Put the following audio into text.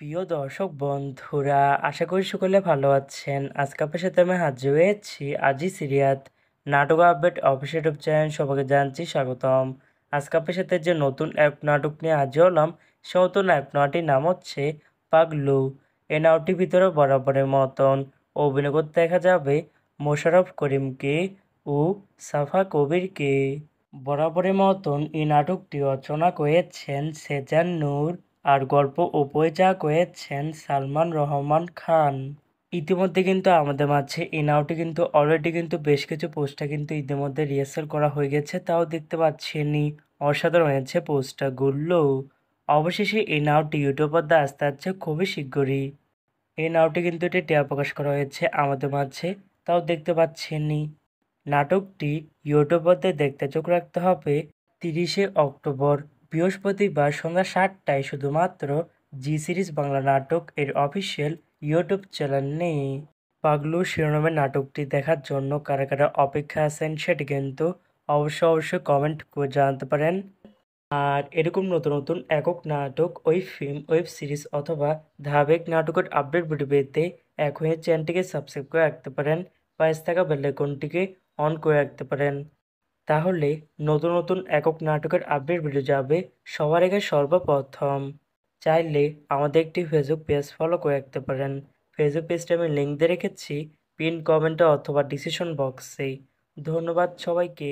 প্রিয় দর্শক বন্ধুরা, আশা করি সকলে ভালো আছেন। আজকে আপনার সাথে আমি হাজির হয়েছি আজি সিরিয়াত নাটক আপডেট অফিসিয়াল ইউটিউব চ্যানেল। সবাইকে জানছি স্বাগতম। আজকে আপনার সাথে যে নতুন এক নাটক নিয়ে হাজির হলাম, সে নতুন এক নাটকটির নাম হচ্ছে পাগলু। এই নাটকটির ভিতরে বরাবরের মতন অভিনয় করতে দেখা যাবে মোশাররফ করিমকে ও সাফা কবিরকে। বরাবরের মতন এই নাটকটি রচনা করেছেন সেজান নূর আর গল্প ও পরিচালনা করেছেন সালমান রহমান খান। ইতিমধ্যে কিন্তু আমাদের মাঝে এই নাটকটি কিন্তু অলরেডি কিন্তু বেশ কিছু পোস্টার কিন্তু ইতিমধ্যে রিহার্সাল করা হয়ে গেছে, তাও দেখতে পাচ্ছেনই অসাধারণ হয়েছে পোস্টারগুলো। অবশেষে এই নাটকটি ইউটিউব পর্দায় আসতে যাচ্ছে খুবই শীঘ্রই। এই নাটকটি কিন্তু এটি টিয়া প্রকাশ করা হয়েছে আমাদের মাঝে, তাও দেখতে পাচ্ছেনই। নাটকটি ইউটিউব পর্দায় দেখতে চোখ রাখতে হবে 30শে অক্টোবর বৃহস্পতিবার সন্ধ্যা 7টায় শুধুমাত্র জি সিরিজ বাংলা নাটক এর অফিসিয়াল ইউটিউব চ্যানেলে। পাগলু শিরোনামের নাটকটি দেখার জন্য কারা কারা অপেক্ষা আছেন সেটি কিন্তু অবশ্যই কমেন্ট করে জানাতে পারেন। আর এরকম নতুন নতুন একক নাটক, ওয়েব ফিল্ম, ওয়েব সিরিজ অথবা ধারাবাহিক নাটকের আপডেট ভিডিও পেতে এখনই চ্যানেলটিকে সাবস্ক্রাইব করে রাখতে পারেন, পাশে থাকা বেল আইকনটিকে অন করে রাখতে পারেন। তাহলে নতুন নতুন একক নাটকের আপডেট ভিডিও যাবে সবার আগে সর্বপ্রথম। চাইলে আমাদের একটি ফেসবুক পেজ ফলো করে রাখতে পারেন। ফেসবুক পেজটা আমি লিঙ্ক দিয়ে রেখেছি পিন কমেন্টে অথবা ডিসক্রিপশন বক্সে। ধন্যবাদ সবাইকে।